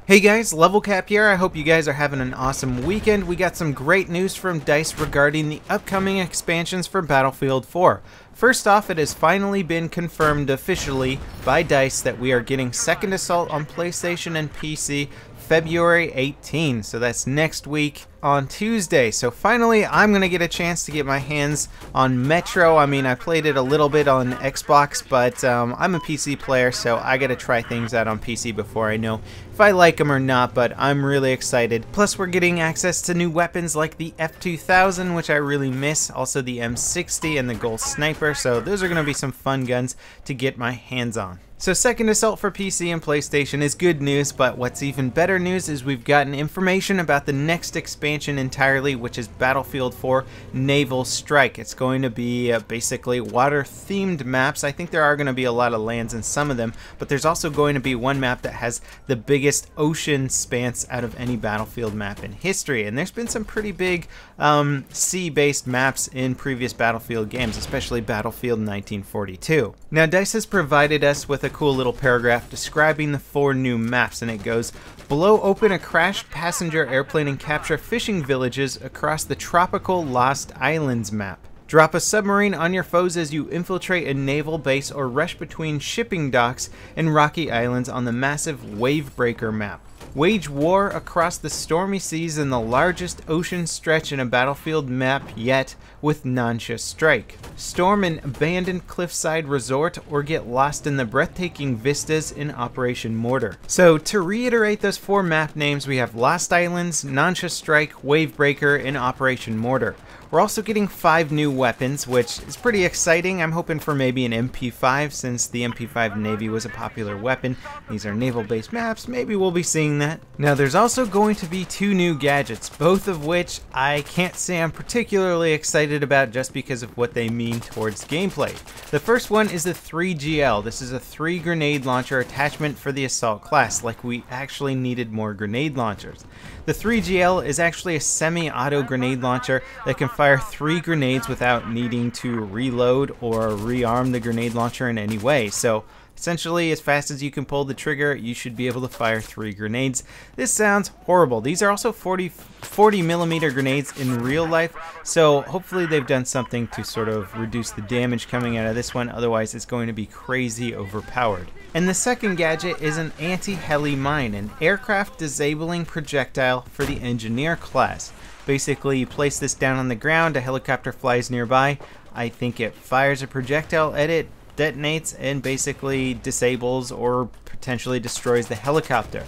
Hey guys, LevelCap here. I hope you guys are having an awesome weekend. We got some great news from DICE regarding the upcoming expansions for Battlefield 4. First off, it has finally been confirmed officially by DICE that we are getting Second Assault on PlayStation and PC February 18, so that's next week on Tuesday. So finally I'm going to get a chance to get my hands on Metro. I mean, I played it a little bit on Xbox, but I'm a PC player, so I got to try things out on PC before I know if I like them or not, but I'm really excited. Plus we're getting access to new weapons like the F2000, which I really miss, also the M60 and the Gold Sniper, so those are going to be some fun guns to get my hands on. So Second Assault for PC and PlayStation is good news, but what's even better news is we've gotten information about the next expansion entirely, which is Battlefield 4 Naval Strike. It's going to be basically water-themed maps. I think there are going to be a lot of lands in some of them, but there's also going to be one map that has the biggest ocean spans out of any Battlefield map in history, and there's been some pretty big sea-based maps in previous Battlefield games, especially Battlefield 1942. Now DICE has provided us with a cool little paragraph describing the 4 new maps, and it goes, blow open a crashed passenger airplane and capture fishing villages across the tropical Lost Islands map. Drop a submarine on your foes as you infiltrate a naval base or rush between shipping docks and rocky islands on the massive Wavebreaker map. Wage war across the stormy seas in the largest ocean stretch in a Battlefield map yet with Naval Strike. Storm an abandoned cliffside resort or get lost in the breathtaking vistas in Operation Mortar. So to reiterate those 4 map names, we have Lost Islands, Naval Strike, Wavebreaker, and Operation Mortar. We're also getting 5 new weapons, which is pretty exciting. I'm hoping for maybe an MP5 since the MP5 Navy was a popular weapon. These are naval-based maps. Maybe we'll be seeing that. Now there's also going to be 2 new gadgets, both of which I can't say I'm particularly excited about just because of what they mean towards gameplay. The first one is the 3GL. This is a 3 grenade launcher attachment for the assault class, like we actually needed more grenade launchers. The 3GL is actually a semi-auto grenade launcher that can fire 3 grenades without needing to reload or rearm the grenade launcher in any way. So essentially, as fast as you can pull the trigger, you should be able to fire 3 grenades. This sounds horrible. These are also 40 millimeter grenades in real life, so hopefully they've done something to sort of reduce the damage coming out of this one, otherwise it's going to be crazy overpowered. And the second gadget is an anti-heli mine, an aircraft disabling projectile for the engineer class. Basically, you place this down on the ground, a helicopter flies nearby, I think it fires a projectile at it, detonates, and basically disables or potentially destroys the helicopter.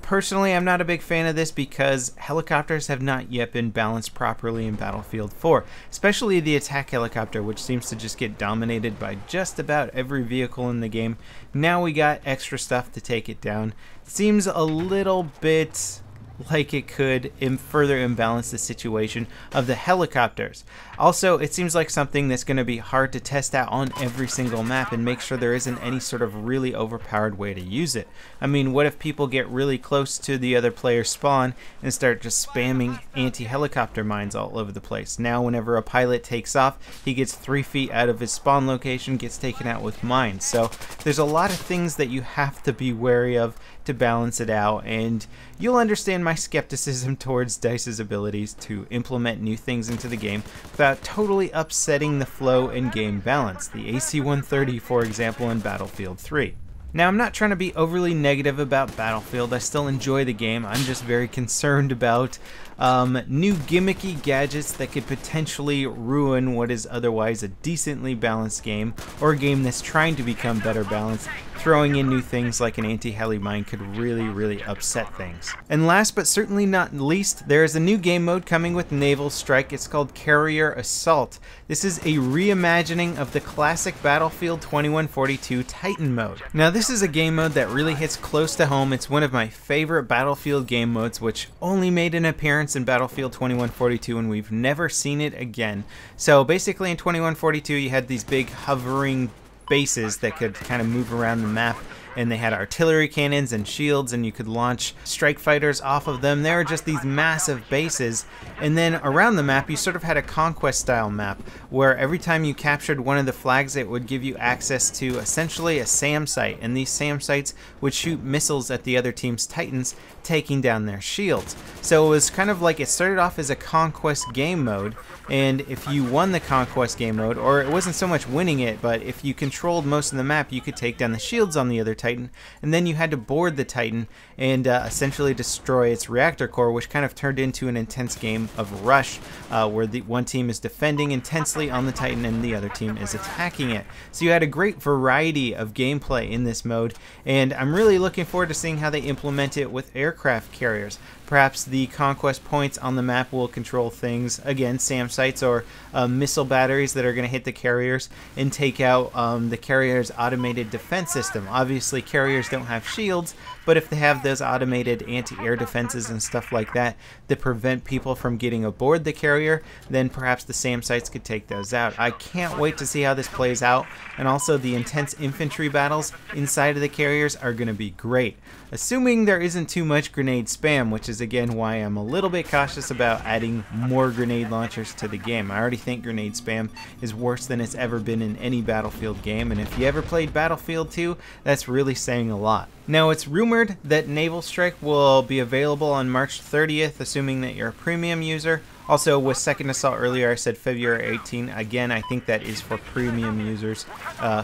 Personally, I'm not a big fan of this because helicopters have not yet been balanced properly in Battlefield 4, especially the attack helicopter, which seems to just get dominated by just about every vehicle in the game. Now we got extra stuff to take it down. Seems a little bit like it could further imbalance the situation of the helicopters. Also, it seems like something that's going to be hard to test out on every single map and make sure there isn't any sort of really overpowered way to use it. I mean, what if people get really close to the other player's spawn and start just spamming anti-helicopter mines all over the place? Now whenever a pilot takes off, he gets 3 feet out of his spawn location, gets taken out with mines. So there's a lot of things that you have to be wary of to balance it out, and you'll understand my skepticism towards DICE's abilities to implement new things into the game without totally upsetting the flow and game balance. The AC-130, for example, in Battlefield 3. Now, I'm not trying to be overly negative about Battlefield. I still enjoy the game. I'm just very concerned about new gimmicky gadgets that could potentially ruin what is otherwise a decently balanced game, or a game that's trying to become better balanced. Throwing in new things like an anti-heli mine could really upset things. And last but certainly not least, there is a new game mode coming with Naval Strike. It's called Carrier Assault. This is a reimagining of the classic Battlefield 2142 Titan mode. Now this is a game mode that really hits close to home. It's one of my favorite Battlefield game modes, which only made an appearance in Battlefield 2142 and we've never seen it again. So basically in 2142 you had these big hovering bases that could kind of move around the map, and they had artillery cannons and shields, and you could launch strike fighters off of them. They were just these massive bases, and then around the map you sort of had a conquest style map where every time you captured one of the flags it would give you access to essentially a SAM site, and these SAM sites would shoot missiles at the other team's Titans, taking down their shields. So it was kind of like, it started off as a conquest game mode, and if you won the conquest game mode, or it wasn't so much winning it, but if you controlled most of the map, you could take down the shields on the other Titan, and then you had to board the Titan and essentially destroy its reactor core, which kind of turned into an intense game of Rush, where the one team is defending intensely on the Titan and the other team is attacking it. So you had a great variety of gameplay in this mode, and I'm really looking forward to seeing how they implement it with aircraft carriers. Perhaps the conquest points on the map will control things, again, SAM sites or missile batteries that are going to hit the carriers and take out the carrier's automated defense system. Obviously, carriers don't have shields, but if they have those automated anti-air defenses and stuff like that that prevent people from getting aboard the carrier, then perhaps the SAM sites could take those out. I can't wait to see how this plays out, and also the intense infantry battles inside of the carriers are going to be great. Assuming there isn't too much grenade spam, which is again why I'm a little bit cautious about adding more grenade launchers to the game. I already think grenade spam is worse than it's ever been in any Battlefield game, and if you ever played Battlefield 2, that's really saying a lot. Now, it's rumored that Naval Strike will be available on March 30th, assuming that you're a premium user. Also, with Second Assault earlier, I said February 18. Again, I think that is for premium users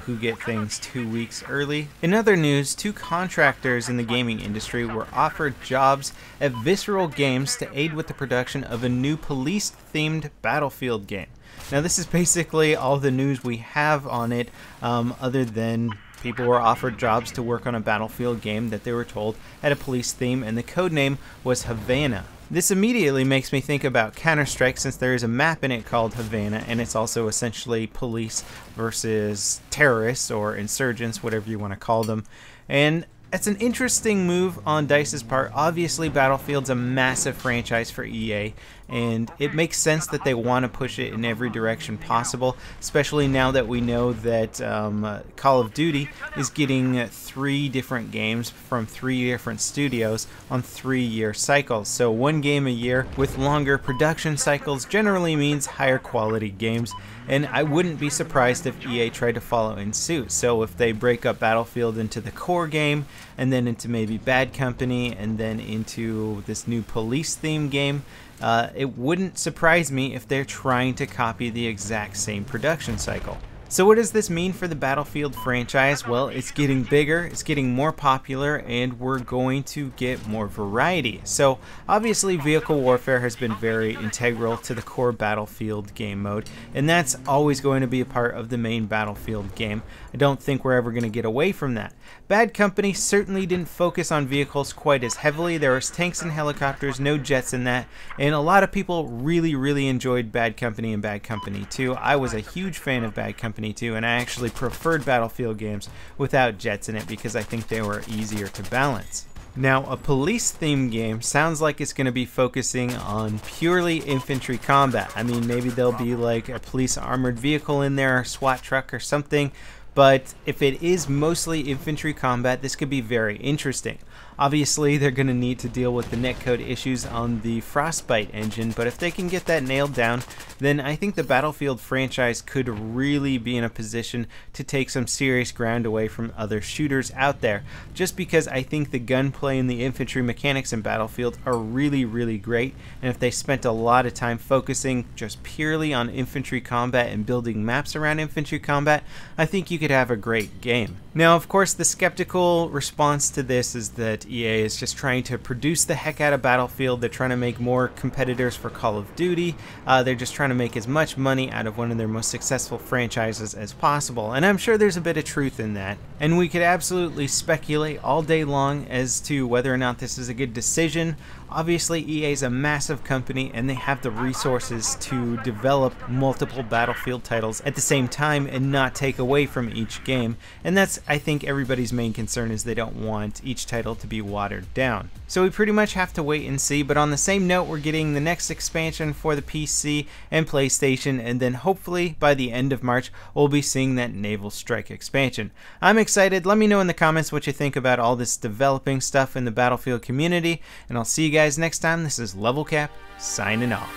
who get things 2 weeks early. In other news, 2 contractors in the gaming industry were offered jobs at Visceral Games to aid with the production of a new police-themed Battlefield game. Now, this is basically all the news we have on it, other than people were offered jobs to work on a Battlefield game that they were told had a police theme, and the codename was Havana. This immediately makes me think about Counter-Strike, since there is a map in it called Havana, and it's also essentially police versus terrorists or insurgents, whatever you want to call them. And it's an interesting move on DICE's part. Obviously, Battlefield's a massive franchise for EA, and it makes sense that they want to push it in every direction possible, especially now that we know that Call of Duty is getting 3 different games from 3 different studios on 3-year cycles. So 1 game a year with longer production cycles generally means higher quality games, and I wouldn't be surprised if EA tried to follow in suit. So if they break up Battlefield into the core game, and then into maybe Bad Company, and then into this new police theme game, it wouldn't surprise me if they're trying to copy the exact same production cycle. So what does this mean for the Battlefield franchise? Well, it's getting bigger, it's getting more popular, and we're going to get more variety. So obviously vehicle warfare has been very integral to the core Battlefield game mode, and that's always going to be a part of the main Battlefield game. I don't think we're ever going to get away from that. Bad Company certainly didn't focus on vehicles quite as heavily. There was tanks and helicopters, no jets in that, and a lot of people really enjoyed Bad Company and Bad Company 2. I was a huge fan of Bad Company 2, and I actually preferred Battlefield games without jets in it because I think they were easier to balance. Now, a police-themed game sounds like it's going to be focusing on purely infantry combat. I mean, maybe there'll be like a police armored vehicle in there, a SWAT truck or something, but if it is mostly infantry combat, this could be very interesting. Obviously, they're going to need to deal with the netcode issues on the Frostbite engine, but if they can get that nailed down, then I think the Battlefield franchise could really be in a position to take some serious ground away from other shooters out there, just because I think the gunplay and the infantry mechanics in Battlefield are really great, and if they spent a lot of time focusing just purely on infantry combat and building maps around infantry combat, I think you could have a great game. Now, of course, the skeptical response to this is that EA is just trying to produce the heck out of Battlefield. They're trying to make more competitors for Call of Duty. They're just trying to make as much money out of one of their most successful franchises as possible, and I'm sure there's a bit of truth in that. And we could absolutely speculate all day long as to whether or not this is a good decision. Obviously, EA is a massive company, and they have the resources to develop multiple Battlefield titles at the same time and not take away from from each game, and that's, I think, everybody's main concern, is they don't want each title to be watered down. So we pretty much have to wait and see, but on the same note, we're getting the next expansion for the PC and PlayStation, and then hopefully by the end of March, we'll be seeing that Naval Strike expansion. I'm excited. Let me know in the comments what you think about all this developing stuff in the Battlefield community, and I'll see you guys next time. This is LevelCap signing off.